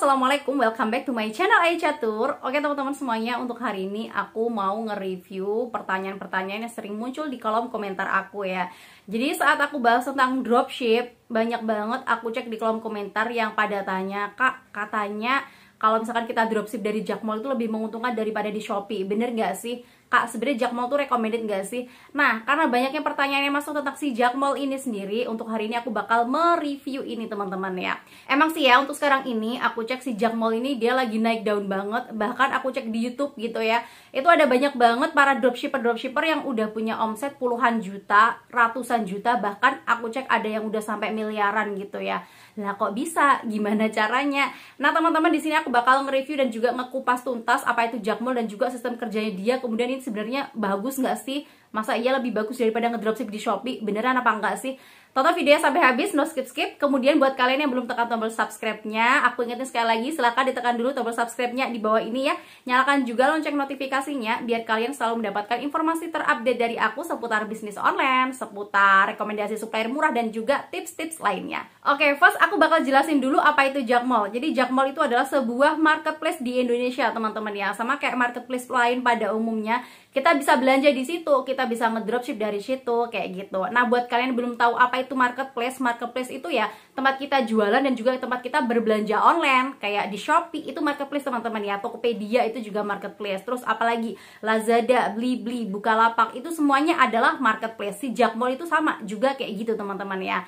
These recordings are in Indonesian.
assalamualaikum, welcome back to my channel Aicatur. Oke teman-teman semuanya, untuk hari ini aku mau nge-review pertanyaan-pertanyaan yang sering muncul di kolom komentar aku ya. Jadi saat aku bahas tentang dropship, banyak banget aku cek di kolom komentar yang pada tanya, Kak, katanya kalau misalkan kita dropship dari Jakmall itu lebih menguntungkan daripada di Shopee. Bener gak sih? Kak, sebenarnya Jakmall tuh recommended gak sih? Nah, karena banyaknya pertanyaan yang masuk tentang si Jakmall ini sendiri, untuk hari ini aku bakal mereview ini teman-teman ya. Emang sih ya, untuk sekarang ini aku cek si Jakmall ini dia lagi naik daun banget. Bahkan aku cek di YouTube gitu ya, itu ada banyak banget para dropshipper yang udah punya omset puluhan juta, ratusan juta, bahkan aku cek ada yang udah sampai miliaran gitu ya. Lah kok bisa? Gimana caranya? Nah teman-teman, di sini aku bakal nge-review dan juga ngekupas tuntas apa itu Jakmall dan juga sistem kerjanya dia. Kemudian ini sebenarnya bagus nggak sih? Masa iya lebih bagus daripada ngedropship di Shopee? Beneran apa enggak sih? Tonton videonya sampai habis, no skip-skip. Kemudian buat kalian yang belum tekan tombol subscribe-nya, aku ingetin sekali lagi, silahkan ditekan dulu tombol subscribe-nya di bawah ini ya. Nyalakan juga lonceng notifikasinya, biar kalian selalu mendapatkan informasi terupdate dari aku seputar bisnis online, seputar rekomendasi supplier murah, dan juga tips-tips lainnya. Oke, first aku bakal jelasin dulu apa itu Jakmall. Jadi Jakmall itu adalah sebuah marketplace di Indonesia, teman-teman ya. Sama kayak marketplace lain pada umumnya, kita bisa belanja di situ, kita bisa ngedropship dari situ, kayak gitu. Nah, buat kalian yang belum tahu apa itu marketplace itu ya tempat kita jualan dan juga tempat kita berbelanja online. Kayak di Shopee itu marketplace teman-teman ya, Tokopedia itu juga marketplace. Terus apalagi Lazada, Blibli, Bukalapak, itu semuanya adalah marketplace. Si Jakmall itu sama juga kayak gitu teman-teman ya.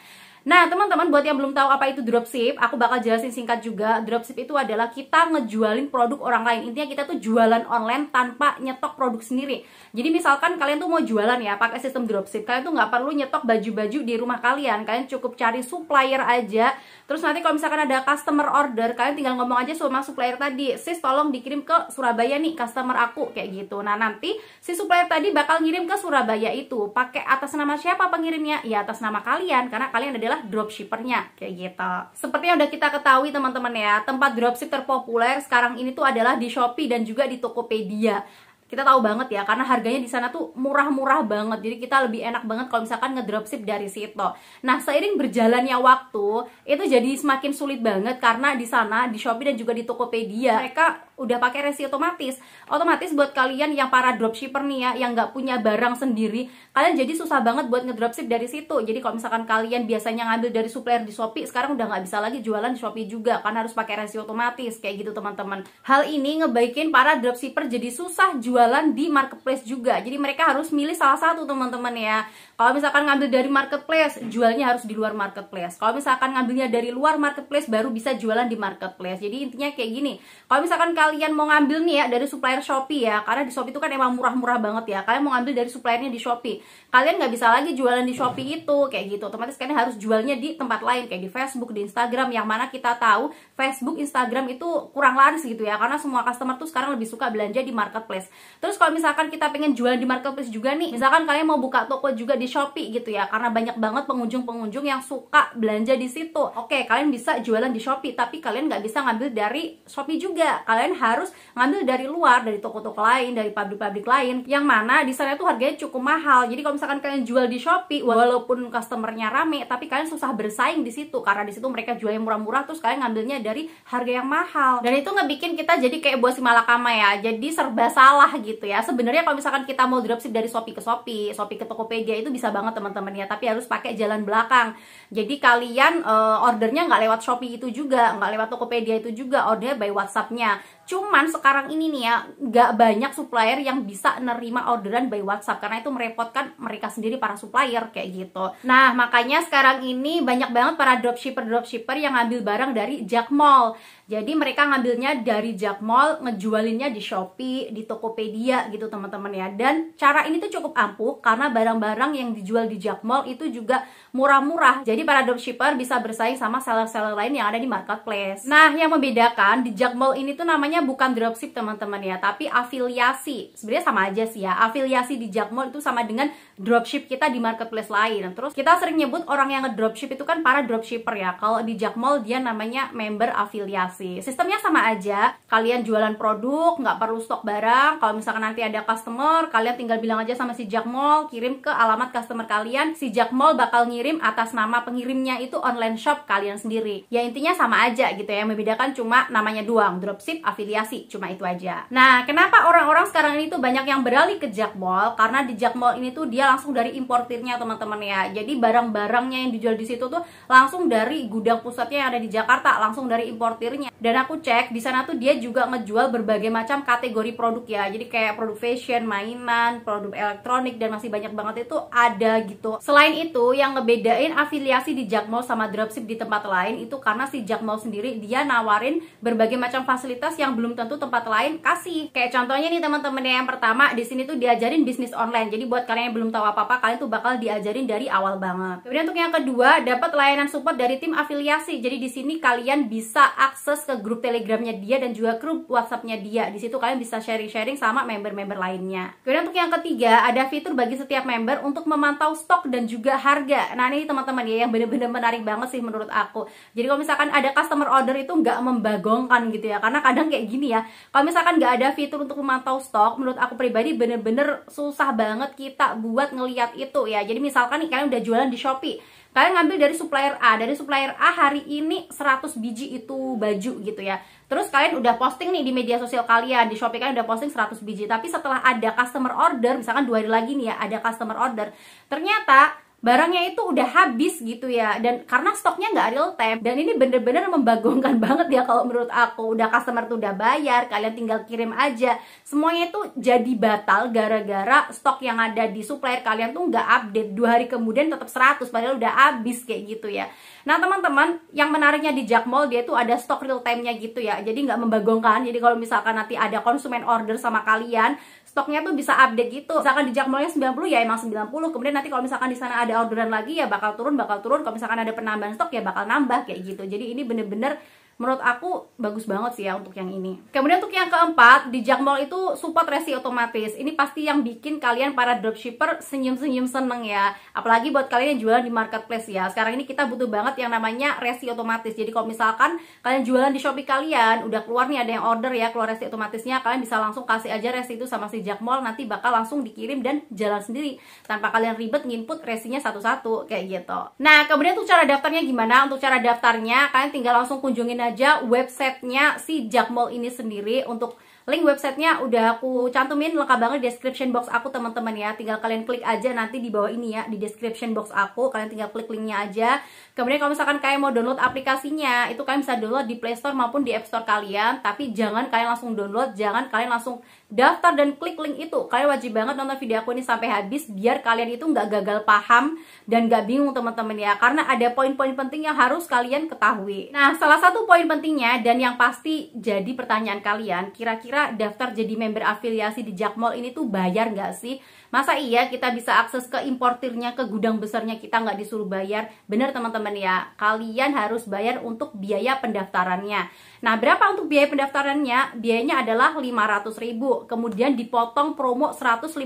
Nah teman-teman, buat yang belum tahu apa itu dropship, aku bakal jelasin singkat juga. Dropship itu adalah kita ngejualin produk orang lain. Intinya kita tuh jualan online tanpa nyetok produk sendiri. Jadi misalkan kalian tuh mau jualan ya pakai sistem dropship, kalian tuh nggak perlu nyetok baju-baju di rumah kalian. Kalian cukup cari supplier aja. Terus nanti kalau misalkan ada customer order, kalian tinggal ngomong aja sama supplier tadi, sis tolong dikirim ke Surabaya nih customer aku, kayak gitu. Nah nanti si supplier tadi bakal ngirim ke Surabaya itu. Pakai atas nama siapa pengirimnya? Ya atas nama kalian, karena kalian adalah dropshippernya, kayak gitu. Seperti yang udah kita ketahui teman-teman ya, tempat dropship terpopuler sekarang ini tuh adalah di Shopee dan juga di Tokopedia. Kita tahu banget ya, karena harganya di sana tuh murah-murah banget. Jadi kita lebih enak banget kalau misalkan ngedropship dari situ. Nah, seiring berjalannya waktu, itu jadi semakin sulit banget karena di sana di Shopee dan juga di Tokopedia mereka udah pakai resi otomatis. Otomatis buat kalian yang para dropshipper nih ya, yang nggak punya barang sendiri, kalian jadi susah banget buat ngedropship dari situ. Jadi kalau misalkan kalian biasanya ngambil dari supplier di Shopee, sekarang udah nggak bisa lagi jualan di Shopee juga karena harus pakai resi otomatis, kayak gitu teman-teman. Hal ini ngebaikin para dropshipper jadi susah jualan di marketplace juga. Jadi mereka harus milih salah satu teman-teman ya. Kalau misalkan ngambil dari marketplace, jualnya harus di luar marketplace. Kalau misalkan ngambilnya dari luar marketplace, baru bisa jualan di marketplace. Jadi intinya kayak gini, kalau misalkan kalian mau ngambil nih ya dari supplier Shopee ya, karena di Shopee itu kan emang murah-murah banget ya, kalian mau ngambil dari suppliernya di Shopee, kalian nggak bisa lagi jualan di Shopee itu, kayak gitu. Otomatis kalian harus jualnya di tempat lain, kayak di Facebook, di Instagram, yang mana kita tahu Facebook, Instagram itu kurang laris gitu ya, karena semua customer tuh sekarang lebih suka belanja di marketplace. Terus kalau misalkan kita pengen jualan di marketplace juga nih, misalkan kalian mau buka toko juga di Shopee gitu ya, karena banyak banget pengunjung-pengunjung yang suka belanja di situ. Oke, kalian bisa jualan di Shopee, tapi kalian nggak bisa ngambil dari Shopee juga. Kalian harus ngambil dari luar, dari toko-toko lain, dari pabrik-pabrik lain, yang mana di sana tuh harganya cukup mahal. Jadi kalau misalkan kalian jual di Shopee, walaupun customernya rame, tapi kalian susah bersaing di situ, karena di situ mereka jualnya murah-murah, terus kalian ngambilnya dari harga yang mahal. Dan itu ngebikin kita jadi kayak buah si malakama ya, jadi serba salah gitu ya. Sebenarnya kalau misalkan kita mau dropship dari Shopee ke Shopee, Shopee ke Tokopedia, itu bisa banget teman-teman ya, tapi harus pakai jalan belakang. Jadi kalian ordernya nggak lewat Shopee itu juga, nggak lewat Tokopedia itu juga, ordernya by WhatsApp-nya. Cuman sekarang ini nih ya, nggak banyak supplier yang bisa nerima orderan by WhatsApp, karena itu merepotkan mereka sendiri para supplier, kayak gitu. Nah makanya sekarang ini banyak banget para dropshipper yang ngambil barang dari Jakmall. Jadi mereka ngambilnya dari Jakmall, ngejualinnya di Shopee, di Tokopedia gitu teman-teman ya. Dan cara ini tuh cukup ampuh karena barang-barang yang dijual di Jakmall itu juga murah-murah. Jadi para dropshipper bisa bersaing sama seller-seller lain yang ada di marketplace. Nah yang membedakan di Jakmall ini tuh namanya bukan dropship teman-teman ya, tapi afiliasi. Sebenarnya sama aja sih ya. Afiliasi di Jakmall itu sama dengan dropship kita di marketplace lain. Terus kita sering nyebut orang yang ngedropship itu kan para dropshipper ya. Kalau di Jakmall dia namanya member afiliasi. aplikasi. Sistemnya sama aja, kalian jualan produk, nggak perlu stok barang. Kalau misalkan nanti ada customer, kalian tinggal bilang aja sama si Jakmall, kirim ke alamat customer kalian. Si Jakmall bakal ngirim atas nama pengirimnya itu online shop kalian sendiri. Ya intinya sama aja gitu ya, membedakan cuma namanya doang, dropship, afiliasi, cuma itu aja. Nah, kenapa orang-orang sekarang ini tuh banyak yang beralih ke Jakmall? Karena di Jakmall ini tuh dia langsung dari importirnya teman-teman ya. Jadi barang-barangnya yang dijual di situ tuh langsung dari gudang pusatnya yang ada di Jakarta, langsung dari importirnya. Dan aku cek di sana tuh dia juga ngejual berbagai macam kategori produk ya. Jadi kayak produk fashion, mainan, produk elektronik, dan masih banyak banget itu ada gitu. Selain itu, yang ngebedain afiliasi di Jakmall sama dropship di tempat lain itu karena si Jakmall sendiri dia nawarin berbagai macam fasilitas yang belum tentu tempat lain kasih. Kayak contohnya nih teman-teman, yang pertama di sini tuh diajarin bisnis online. Jadi buat kalian yang belum tahu apa-apa, kalian tuh bakal diajarin dari awal banget. Kemudian untuk yang kedua, dapat layanan support dari tim afiliasi. Jadi di sini kalian bisa akses ke grup Telegramnya dia dan juga grup WhatsAppnya dia. Di situ kalian bisa sharing-sharing sama member-member lainnya. Kemudian untuk yang ketiga, ada fitur bagi setiap member untuk memantau stok dan juga harga. Nah ini teman-teman ya, yang bener-bener menarik banget sih menurut aku. Jadi kalau misalkan ada customer order itu nggak membagongkan gitu ya, karena kadang kayak gini ya, kalau misalkan nggak ada fitur untuk memantau stok, menurut aku pribadi bener-bener susah banget kita buat ngeliat itu ya. Jadi misalkan nih kalian udah jualan di Shopee, kalian ngambil dari supplier A, dari supplier A hari ini 100 biji itu baju gitu ya. Terus kalian udah posting nih di media sosial kalian, di Shopee kalian udah posting 100 biji. Tapi setelah ada customer order, misalkan 2 hari lagi nih ya, ada customer order, ternyata barangnya itu udah habis gitu ya, dan karena stoknya nggak real time. Dan ini bener-bener membagongkan banget ya kalau menurut aku. Udah customer tuh udah bayar, kalian tinggal kirim aja, semuanya itu jadi batal gara-gara stok yang ada di supplier kalian tuh nggak update. 2 hari kemudian tetap 100 padahal udah habis kayak gitu ya. Nah teman-teman, yang menariknya di Jakmall, dia tuh ada stok real time-nya gitu ya, jadi nggak membagongkan. Jadi kalau misalkan nanti ada konsumen order sama kalian, stoknya tuh bisa update gitu. Misalkan di Jakmallnya 90 ya emang 90, kemudian nanti kalau misalkan di sana ada orderan lagi ya bakal turun. Kalau misalkan ada penambahan stok ya bakal nambah kayak gitu. Jadi ini bener-bener menurut aku bagus banget sih ya untuk yang ini. Kemudian untuk yang keempat, di Jakmall itu support resi otomatis. Ini pasti yang bikin kalian para dropshipper senyum-senyum seneng ya. Apalagi buat kalian yang jualan di marketplace ya. Sekarang ini kita butuh banget yang namanya resi otomatis. Jadi kalau misalkan kalian jualan di Shopee kalian, udah keluar nih ada yang order ya, keluar resi otomatisnya, kalian bisa langsung kasih aja resi itu sama si Jakmall, nanti bakal langsung dikirim dan jalan sendiri tanpa kalian ribet nginput resinya satu-satu kayak gitu. Nah, kemudian untuk cara daftarnya gimana? Untuk cara daftarnya, kalian tinggal langsung kunjungin aja websitenya si Jakmall ini sendiri. Untuk link websitenya udah aku cantumin lengkap banget di description box aku teman-teman ya. Tinggal kalian klik aja nanti di bawah ini ya, di description box aku. Kalian tinggal klik linknya aja. Kemudian kalau misalkan kalian mau download aplikasinya, itu kalian bisa download di Play Store maupun di App Store kalian. Tapi jangan kalian langsung download, jangan kalian langsung daftar dan klik link itu. Kalian wajib banget nonton video aku ini sampai habis biar kalian itu nggak gagal paham dan nggak bingung teman-teman ya. Karena ada poin-poin penting yang harus kalian ketahui. Nah, salah satu poin pentingnya dan yang pasti jadi pertanyaan kalian, kira-kira daftar jadi member afiliasi di Jakmall ini tuh bayar nggak sih? Masa iya kita bisa akses ke importirnya, ke gudang besarnya kita nggak disuruh bayar? Bener teman-teman ya, kalian harus bayar untuk biaya pendaftarannya. Nah, berapa untuk biaya pendaftarannya? Biayanya adalah 500.000, kemudian dipotong promo 150.000,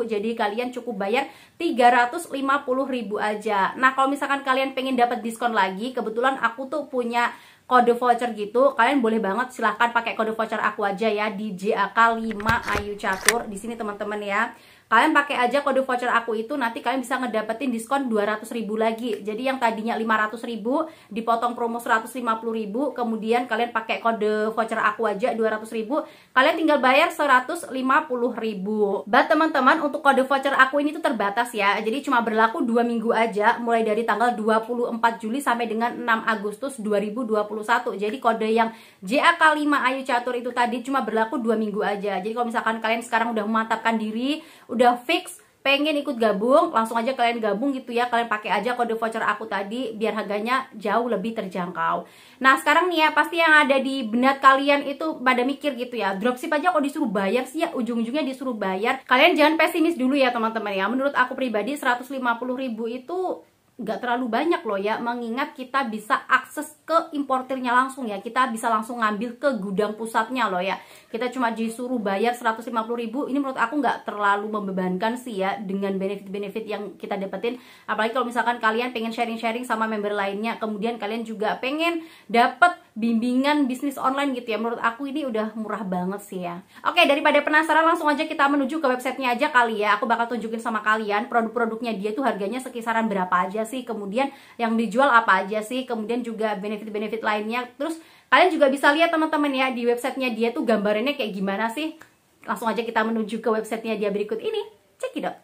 jadi kalian cukup bayar 350.000 aja. Nah, kalau misalkan kalian pengen dapat diskon lagi, kebetulan aku tuh punya kode voucher gitu, kalian boleh banget silahkan pakai kode voucher aku aja ya, di JAK5 Ayu Catur di sini teman-teman ya. Kalian pakai aja kode voucher aku itu, nanti kalian bisa ngedapetin diskon 200.000 lagi. Jadi yang tadinya 500.000 dipotong promo 150.000, kemudian kalian pakai kode voucher aku aja 200.000, kalian tinggal bayar 150.000. But teman-teman, untuk kode voucher aku ini tuh terbatas ya. Jadi cuma berlaku 2 minggu aja, mulai dari tanggal 24 Juli sampai dengan 6 Agustus 2021. Jadi kode yang JAK5 Ayu Catur itu tadi cuma berlaku 2 minggu aja. Jadi kalau misalkan kalian sekarang udah memantapkan diri, udah fix pengen ikut gabung, langsung aja kalian gabung gitu ya. Kalian pakai aja kode voucher aku tadi biar harganya jauh lebih terjangkau. Nah, sekarang nih ya, pasti yang ada di benak kalian itu pada mikir gitu ya, dropship aja kok disuruh bayar sih ya, ujung-ujungnya disuruh bayar. Kalian jangan pesimis dulu ya teman-teman ya. Menurut aku pribadi 150.000 itu nggak terlalu banyak loh ya, mengingat kita bisa akses ke importirnya langsung ya, kita bisa langsung ngambil ke gudang pusatnya loh ya. Kita cuma disuruh bayar 150.000, ini menurut aku nggak terlalu membebankan sih ya, dengan benefit-benefit yang kita dapetin. Apalagi kalau misalkan kalian pengen sharing-sharing sama member lainnya, kemudian kalian juga pengen dapet bimbingan bisnis online gitu ya. Menurut aku ini udah murah banget sih ya. Oke, daripada penasaran, langsung aja kita menuju ke websitenya aja kali ya. Aku bakal tunjukin sama kalian produk-produknya dia tuh harganya sekisaran berapa aja sih, kemudian yang dijual apa aja sih, kemudian juga benefit-benefit lainnya. Terus kalian juga bisa lihat teman-teman ya, di websitenya dia tuh gambarannya kayak gimana sih. Langsung aja kita menuju ke websitenya dia berikut ini. Cekidot.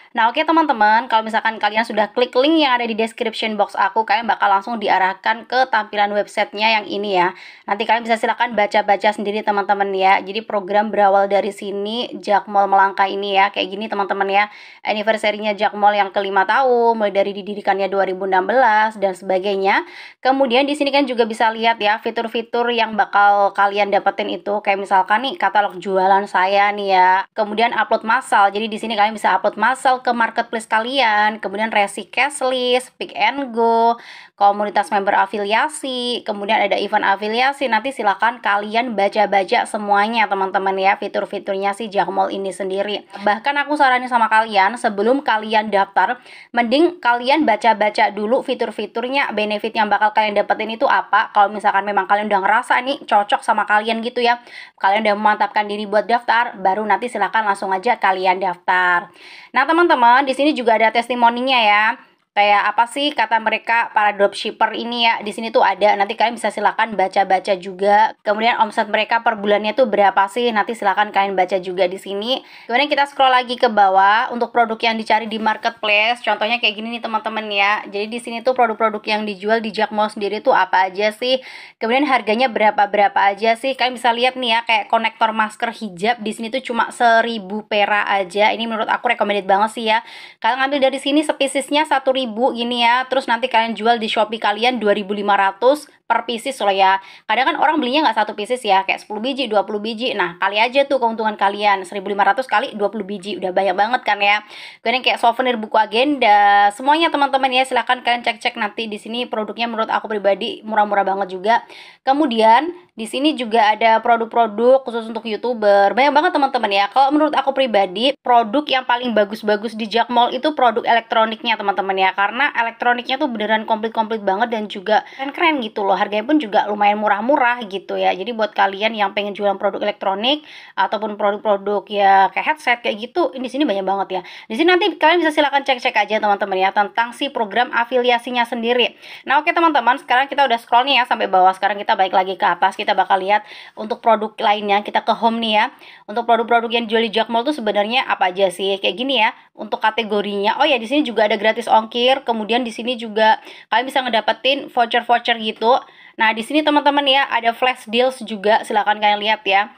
Nah oke teman-teman, kalau misalkan kalian sudah klik link yang ada di description box aku, kalian bakal langsung diarahkan ke tampilan websitenya yang ini ya. Nanti kalian bisa silakan baca-baca sendiri teman-teman ya. Jadi program berawal dari sini, Jakmall melangkah ini ya, kayak gini teman-teman ya. Anniversary-nya Jakmall yang ke-5 tahun, mulai dari didirikannya 2016 dan sebagainya. Kemudian di sini kan juga bisa lihat ya fitur-fitur yang bakal kalian dapetin itu, kayak misalkan nih katalog jualan saya nih ya. Kemudian upload massal. Jadi di sini kalian bisa upload massal ke marketplace kalian, kemudian resi cashlist, pick and go, komunitas member afiliasi, kemudian ada event afiliasi. Nanti silakan kalian baca-baca semuanya teman-teman ya, fitur-fiturnya si Jakmall ini sendiri. Bahkan aku saranin sama kalian, sebelum kalian daftar, mending kalian baca-baca dulu fitur-fiturnya, benefit yang bakal kalian dapetin itu apa. Kalau misalkan memang kalian udah ngerasa nih cocok sama kalian gitu ya, kalian udah memantapkan diri buat daftar, baru nanti silakan langsung aja kalian daftar. Nah teman-teman, di sini juga ada testimoninya ya. Kayak apa sih kata mereka para dropshipper ini ya, di sini tuh ada. Nanti kalian bisa silakan baca-baca juga. Kemudian omset mereka per bulannya tuh berapa sih? Nanti silakan kalian baca juga di sini. Kemudian kita scroll lagi ke bawah untuk produk yang dicari di marketplace. Contohnya kayak gini nih teman-teman ya. Jadi di sini tuh produk-produk yang dijual di Jakmall sendiri tuh apa aja sih? Kemudian harganya berapa aja sih? Kalian bisa lihat nih ya, kayak konektor masker hijab di sini tuh cuma 1000 perak aja. Ini menurut aku recommended banget sih ya. Kalian ambil dari sini spesiesnya 1000 gini ya, terus nanti kalian jual di Shopee kalian 2500 per pieces loh ya. Kadang kan orang belinya nggak satu pieces ya, kayak 10 biji, 20 biji. Nah, kali aja tuh keuntungan kalian 1500 kali 20 biji, udah banyak banget kan ya. Kemudian kayak souvenir buku agenda, semuanya teman-teman ya, silahkan kalian cek-cek nanti di sini produknya menurut aku pribadi murah-murah banget juga. Kemudian di sini juga ada produk-produk khusus untuk YouTuber. Banyak banget teman-teman ya. Kalau menurut aku pribadi, produk yang paling bagus-bagus di Jakmall itu produk elektroniknya teman-teman ya. Karena elektroniknya tuh beneran komplit-komplit banget dan juga keren-keren gitu loh. Harganya pun juga lumayan murah-murah gitu ya. Jadi buat kalian yang pengen jualan produk elektronik ataupun produk-produk ya kayak headset kayak gitu, di sini banyak banget ya. Di sini nanti kalian bisa silakan cek-cek aja teman-teman ya tentang si program afiliasinya sendiri. Nah, oke teman-teman, sekarang kita udah scroll nih ya sampai bawah. Sekarang kita balik lagi ke atas. Kita bakal lihat untuk produk lainnya. Kita ke home nih ya. Untuk produk-produk yang dijual di Jakmall tuh sebenarnya apa aja sih? Kayak gini ya. Untuk kategorinya. Oh ya, di sini juga ada gratis ongkir. Kemudian di sini juga kalian bisa ngedapetin voucher-voucher gitu. Nah, di sini teman-teman ya ada flash deals juga. Silakan kalian lihat ya.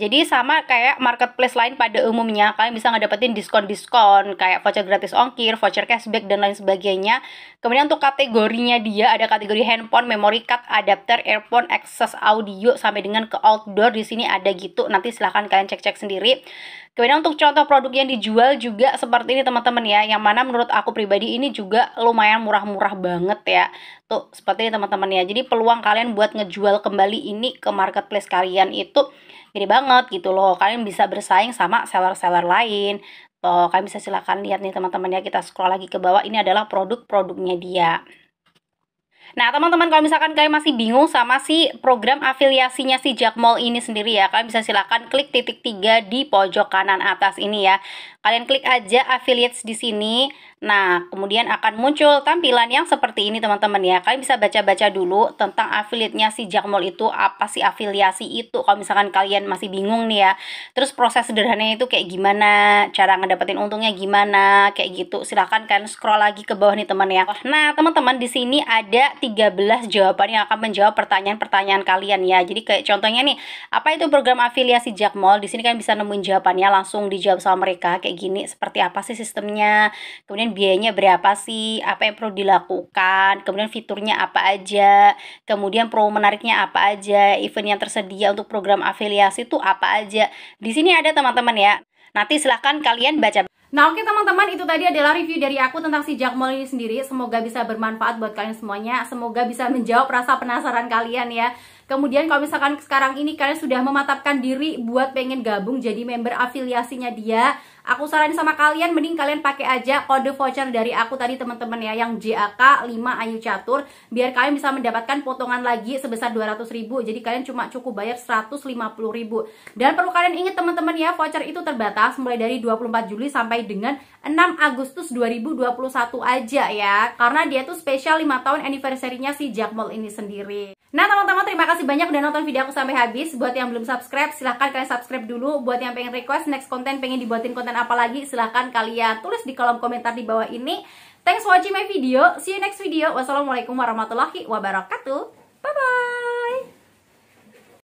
Jadi sama kayak marketplace lain pada umumnya, kalian bisa ngedapetin diskon-diskon kayak voucher gratis ongkir, voucher cashback dan lain sebagainya. Kemudian untuk kategorinya dia ada kategori handphone, memory card, adapter, earphone, access audio sampai dengan ke outdoor, di sini ada gitu. Nanti silahkan kalian cek-cek sendiri. Kemudian untuk contoh produk yang dijual juga seperti ini teman-teman ya, yang mana menurut aku pribadi ini juga lumayan murah-murah banget ya. Tuh seperti ini teman-teman ya. Jadi peluang kalian buat ngejual kembali ini ke marketplace kalian itu gede banget gitu loh. Kalian bisa bersaing sama seller-seller lain. Tuh, kalian bisa silakan lihat nih teman-teman ya. Kita scroll lagi ke bawah. Ini adalah produk-produknya dia. Nah teman-teman, kalau misalkan kalian masih bingung sama si program afiliasinya si Jakmall ini sendiri ya, kalian bisa silakan klik titik 3 di pojok kanan atas ini ya. Kalian klik aja affiliates di sini. Nah, kemudian akan muncul tampilan yang seperti ini teman-teman ya. Kalian bisa baca-baca dulu tentang affiliate-nya si Jakmall itu, apa sih afiliasi itu. Kalau misalkan kalian masih bingung nih ya. Terus proses sederhananya itu kayak gimana, cara ngedapetin untungnya gimana, kayak gitu. Silahkan kalian scroll lagi ke bawah nih teman ya. Nah, teman-teman di sini ada 13 jawaban yang akan menjawab pertanyaan-pertanyaan kalian ya. Jadi kayak contohnya nih, apa itu program afiliasi Jakmall? Di sini kalian bisa nemuin jawabannya, langsung dijawab sama mereka kayak gini. Seperti apa sih sistemnya? Kemudian biayanya berapa sih, apa yang perlu dilakukan, kemudian fiturnya apa aja, kemudian promo menariknya apa aja, event yang tersedia untuk program afiliasi itu apa aja. Di sini ada teman-teman ya. Nanti silahkan kalian baca. Nah oke teman-teman, itu tadi adalah review dari aku tentang si Jakmall ini sendiri. Semoga bisa bermanfaat buat kalian semuanya. Semoga bisa menjawab rasa penasaran kalian ya. Kemudian kalau misalkan sekarang ini kalian sudah mematapkan diri buat pengen gabung jadi member afiliasinya dia, aku saranin sama kalian mending kalian pakai aja kode voucher dari aku tadi teman-teman ya, yang JAK 5 Ayu Catur, biar kalian bisa mendapatkan potongan lagi sebesar 200.000. Jadi kalian cuma cukup bayar 150.000. Dan perlu kalian ingat teman-teman ya, voucher itu terbatas mulai dari 24 Juli sampai dengan 6 Agustus 2021 aja ya. Karena dia tuh spesial 5 tahun anniversary-nya si Jakmall ini sendiri. Nah teman-teman, terima kasih banyak udah nonton video aku sampai habis. Buat yang belum subscribe, silahkan kalian subscribe dulu. Buat yang pengen request next konten, pengen dibuatin konten apa lagi, silahkan kalian tulis di kolom komentar di bawah ini. Thanks for watching my video. See you next video. Wassalamualaikum warahmatullahi wabarakatuh.